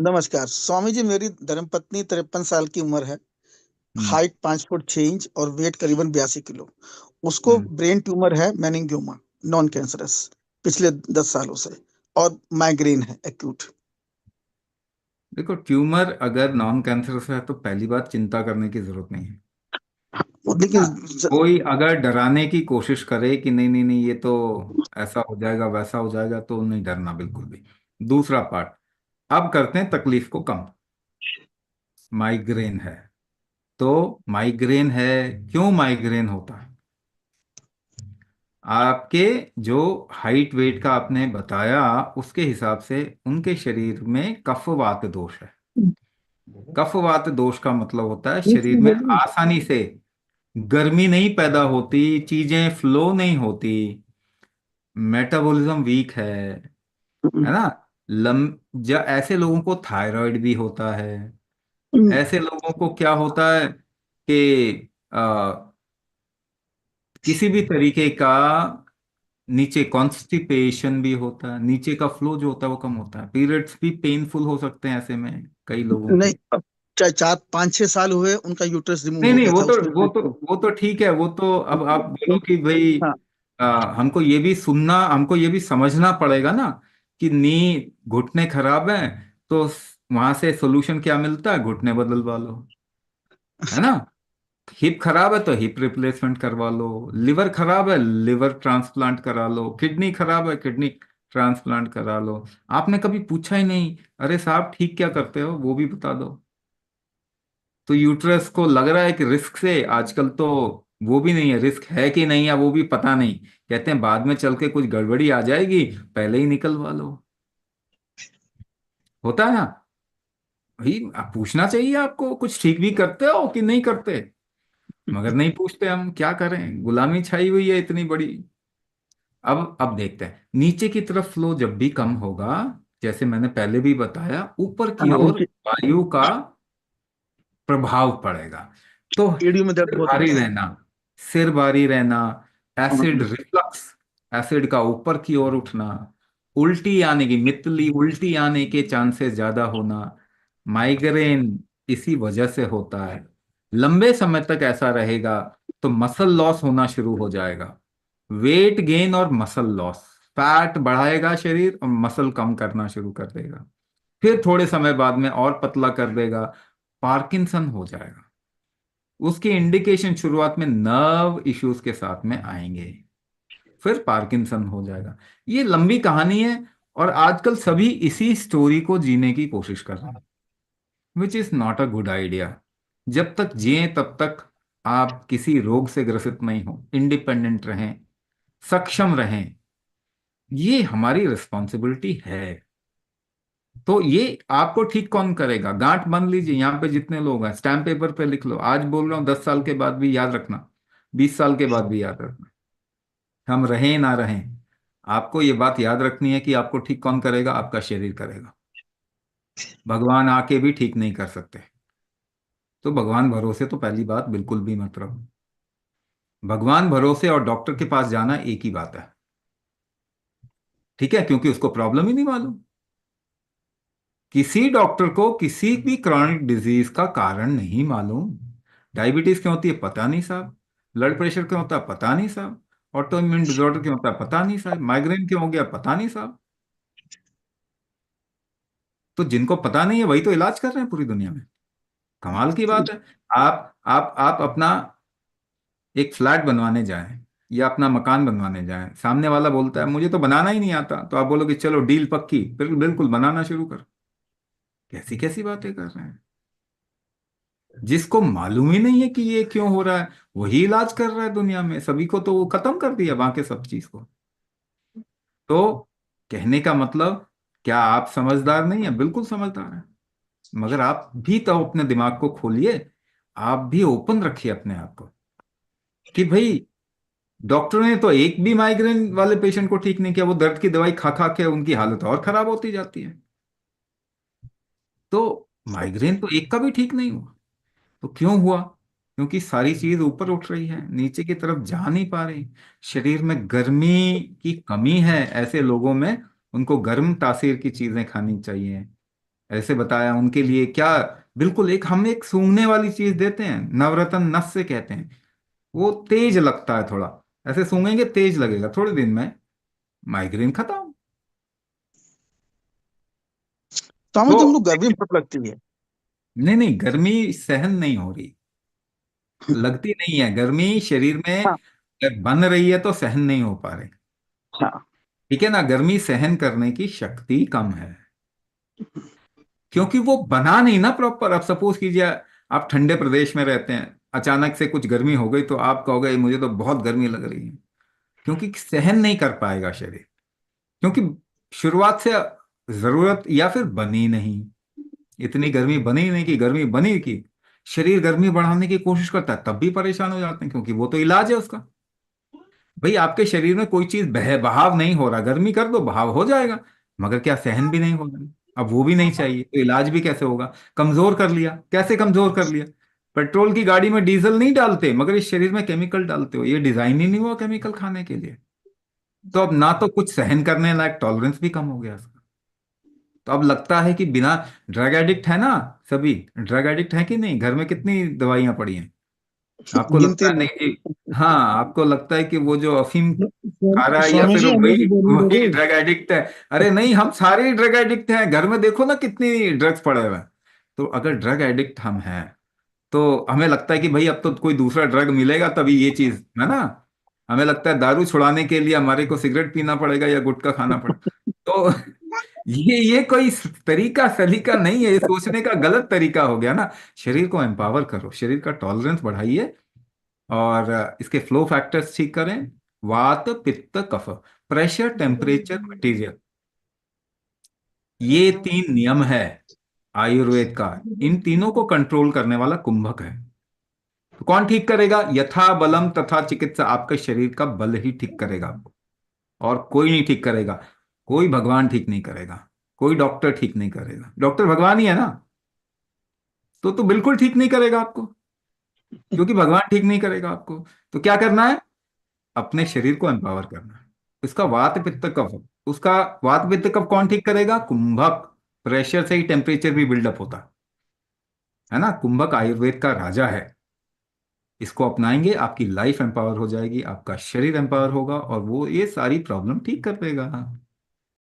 नमस्कार स्वामी जी। मेरी धर्मपत्नी 53 साल की उम्र है। हम्म। हाइट 5 फुट 6 इंच और वेट करीबन 82 किलो। उसको हम्म। ब्रेन ट्यूमर है, मेनिंगियोमा, नॉन कैंसरस, पिछले 10 सालों से। और माइग्रेन है एक्यूट। देखो, ट्यूमर अगर नॉन कैंसरस है तो पहली बात चिंता करने की जरूरत नहीं है। लेकिन हाँ, कोई अगर डराने की कोशिश करे कि नहीं नहीं नहीं ये तो ऐसा हो जाएगा वैसा हो जाएगा, तो नहीं डरना बिल्कुल भी। दूसरा पार्ट, अब करते हैं तकलीफ को कम। माइग्रेन है तो माइग्रेन है, क्यों माइग्रेन होता है? आपके जो हाइट वेट का आपने बताया, उसके हिसाब से उनके शरीर में कफवात दोष है। कफवात दोष का मतलब होता है शरीर में आसानी से गर्मी नहीं पैदा होती, चीजें फ्लो नहीं होती, मेटाबॉलिज्म वीक है ना। लम ऐसे लोगों को थायराइड भी होता है। ऐसे लोगों को क्या होता है कि किसी भी तरीके का नीचे कॉन्स्टिपेशन भी होता है, नीचे का फ्लो जो होता है वो कम होता है, पीरियड्स भी पेनफुल हो सकते हैं ऐसे में कई लोगों नहीं, के। अब चाहे 4 5 6 साल हुए, उनका यूट्रस रिमूव नहीं हो नहीं, गया वो था तो उसमें वो से। तो वो तो ठीक है, वो तो अब आप बोलो कि भाई हाँ। हमको ये भी सुनना, हमको ये भी समझना पड़ेगा ना कि नी घुटने खराब हैं तो वहां से सोल्यूशन क्या मिलता है? घुटने बदलवा लो, है ना। हिप खराब है तो हिप रिप्लेसमेंट करवा लो, लिवर खराब है लिवर ट्रांसप्लांट करा लो, किडनी खराब है किडनी ट्रांसप्लांट करा लो। आपने कभी पूछा ही नहीं, अरे साहब ठीक क्या करते हो वो भी बता दो। तो यूट्रस को लग रहा है कि रिस्क से, आजकल तो वो भी नहीं है, रिस्क है कि नहीं है वो भी पता नहीं। कहते हैं बाद में चल के कुछ गड़बड़ी आ जाएगी, पहले ही निकलवा लो। होता है ना भाई, आप पूछना चाहिए आपको, कुछ ठीक भी करते हो कि नहीं करते। मगर नहीं पूछते, हम क्या करें, गुलामी छाई हुई है इतनी बड़ी। अब देखते हैं नीचे की तरफ फ्लो जब भी कम होगा, जैसे मैंने पहले भी बताया, ऊपर की हाँ, ओर उनकी वायु का प्रभाव पड़ेगा। तो एड़ियों में दर्द सिर बहुत भारी होता है। रहना, सिर भारी रहना, एसिड हाँ। रिफ्लक्स, एसिड का ऊपर की ओर उठना, उल्टी आने की, मितली उल्टी आने के चांसेस ज्यादा होना, माइग्रेन इसी वजह से होता है। लंबे समय तक ऐसा रहेगा तो मसल लॉस होना शुरू हो जाएगा। वेट गेन और मसल लॉस, फैट बढ़ाएगा शरीर और मसल कम करना शुरू कर देगा, फिर थोड़े समय बाद में और पतला कर देगा, पार्किंसन हो जाएगा। उसके इंडिकेशन शुरुआत में नर्व इश्यूज के साथ में आएंगे, फिर पार्किंसन हो जाएगा। ये लंबी कहानी है और आजकल सभी इसी स्टोरी को जीने की कोशिश कर रहे हैं, which is not a good idea. जब तक जिए तब तक आप किसी रोग से ग्रसित नहीं हो, इंडिपेंडेंट रहें, सक्षम रहें, ये हमारी रिस्पॉन्सिबिलिटी है। तो ये आपको ठीक कौन करेगा? गांठ बांध लीजिए, यहाँ पे जितने लोग हैं स्टैम्प पेपर पे लिख लो, आज बोल रहा हूँ 10 साल के बाद भी याद रखना, 20 साल के बाद भी याद रखना, हम रहें ना रहें, आपको ये बात याद रखनी है कि आपको ठीक कौन करेगा? आपका शरीर करेगा। भगवान आके भी ठीक नहीं कर सकते। तो भगवान भरोसे तो पहली बात बिल्कुल भी मत रहो। भगवान भरोसे और डॉक्टर के पास जाना एक ही बात है, ठीक है, क्योंकि उसको प्रॉब्लम ही नहीं मालूम। किसी डॉक्टर को किसी भी क्रॉनिक डिजीज का कारण नहीं मालूम। डायबिटीज क्यों होती है पता नहीं साहब, ब्लड प्रेशर क्यों होता है पता नहीं साहब, ऑटो इम्यून डिसऑर्डर क्यों होता है पता नहीं साहब, माइग्रेन क्यों हो गया पता नहीं साहब। तो जिनको पता नहीं है वही तो इलाज कर रहे हैं पूरी दुनिया में। कमाल की बात है। आप अपना एक फ्लैट बनवाने जाएं या अपना मकान बनवाने जाएं, सामने वाला बोलता है मुझे तो बनाना ही नहीं आता, तो आप बोलोगे चलो डील पक्की, बिल्कुल बिल्कुल बनाना शुरू कर। कैसी कैसी बातें कर रहे हैं। जिसको मालूम ही नहीं है कि ये क्यों हो रहा है, वही इलाज कर रहा है दुनिया में, सभी को तो वो खत्म कर दिया बाकी सब चीज को। तो कहने का मतलब, क्या आप समझदार नहीं है? बिल्कुल समझदार है। मगर आप भी तो अपने दिमाग को खोलिए, आप भी ओपन रखिए अपने आप को कि भाई डॉक्टर ने तो एक भी माइग्रेन वाले पेशेंट को ठीक नहीं किया, वो दर्द की दवाई खा खा के उनकी हालत और खराब होती जाती है। तो माइग्रेन तो एक का भी ठीक नहीं हुआ। तो क्यों हुआ? क्योंकि सारी चीज ऊपर उठ रही है, नीचे की तरफ जा नहीं पा रही। शरीर में गर्मी की कमी है ऐसे लोगों में, उनको गर्म तासीर की चीजें खानी चाहिए। ऐसे बताया उनके लिए क्या। बिल्कुल एक हम एक सूंघने वाली चीज देते हैं, नवरत्न नस से कहते हैं, वो तेज लगता है थोड़ा, ऐसे सूंघेंगे तेज लगेगा, थोड़े दिन में माइग्रेन खत्म। तो हमें तो तुमको गर्मी बहुत लगती है। नहीं नहीं, गर्मी सहन नहीं हो रही, लगती नहीं है गर्मी शरीर में, हाँ। अगर बन रही है तो सहन नहीं हो पा रही। हाँ। ठीक है ना, गर्मी सहन करने की शक्ति कम है, क्योंकि वो बना नहीं ना प्रॉपर। अब सपोज कीजिए आप ठंडे प्रदेश में रहते हैं, अचानक से कुछ गर्मी हो गई तो आप कहोगे मुझे तो बहुत गर्मी लग रही है, क्योंकि सहन नहीं कर पाएगा शरीर, क्योंकि शुरुआत से जरूरत या फिर बनी नहीं, इतनी गर्मी बनी नहीं कि गर्मी बनी कि शरीर गर्मी बढ़ाने की कोशिश करता है, तब भी परेशान हो जाते हैं, क्योंकि वो तो इलाज है उसका। भाई आपके शरीर में कोई चीज बह बहाव नहीं हो रहा, गर्मी कर दो बहाव हो जाएगा, मगर क्या सहन भी नहीं हो रहा, अब वो भी नहीं चाहिए तो इलाज भी कैसे होगा। कमजोर कर लिया, कैसे कमजोर कर लिया, पेट्रोल की गाड़ी में डीजल नहीं डालते मगर इस शरीर में केमिकल डालते हो, ये डिजाइन ही नहीं हुआ केमिकल खाने के लिए। तो अब ना तो कुछ सहन करने लायक, टॉलरेंस भी कम हो गया इसका। तो अब लगता है कि बिना, ड्रग एडिक्ट है ना, सभी ड्रग एडिक्ट है कि नहीं, घर में कितनी दवाइयां पड़ी हैं, आपको लगता गिनती है नहीं नहीं। कि, हाँ आपको लगता है कि वो जो अफीम खा रहा है या स्वामी फिर जी हमें वही भी बोलने वही दोगे। ड्रग एडिक्ट है। अरे नहीं, हम सारे ड्रग एडिक्ट हैं, घर में देखो ना कितनी ड्रग्स पड़े हुए हैं। तो अगर ड्रग एडिक्ट हम हैं तो हमें लगता है कि भाई अब तो कोई दूसरा ड्रग मिलेगा तभी ये चीज है ना, हमें लगता है दारू छुड़ाने के लिए हमारे को सिगरेट पीना पड़ेगा या गुटखा खाना पड़ेगा। तो ये कोई तरीका सलीका नहीं है, ये सोचने का गलत तरीका हो गया ना। शरीर को एम्पावर करो, शरीर का टॉलरेंस बढ़ाइए, और इसके फ्लो फैक्टर्स ठीक करें, वात पित्त कफ, प्रेशर टेम्परेचर मटेरियल, ये तीन नियम है आयुर्वेद का। इन तीनों को कंट्रोल करने वाला कुंभक है। तो कौन ठीक करेगा, यथा बलम तथा चिकित्सा, आपके शरीर का बल ही ठीक करेगा आपको, और कोई नहीं ठीक करेगा। कोई भगवान ठीक नहीं करेगा, कोई डॉक्टर ठीक नहीं करेगा, डॉक्टर भगवान ही है ना, तो बिल्कुल ठीक नहीं करेगा आपको, क्योंकि भगवान ठीक नहीं करेगा आपको। तो क्या करना है, अपने शरीर को एम्पावर करना है। इसका वात पित्त कफ, उसका वात पित्त कफ कौन ठीक करेगा, कुंभक। प्रेशर से ही टेम्परेचर भी बिल्डअप होता है ना, कुंभक आयुर्वेद का राजा है। इसको अपनाएंगे आपकी लाइफ एम्पावर हो जाएगी, आपका शरीर एम्पावर होगा, और वो ये सारी प्रॉब्लम ठीक कर देगा।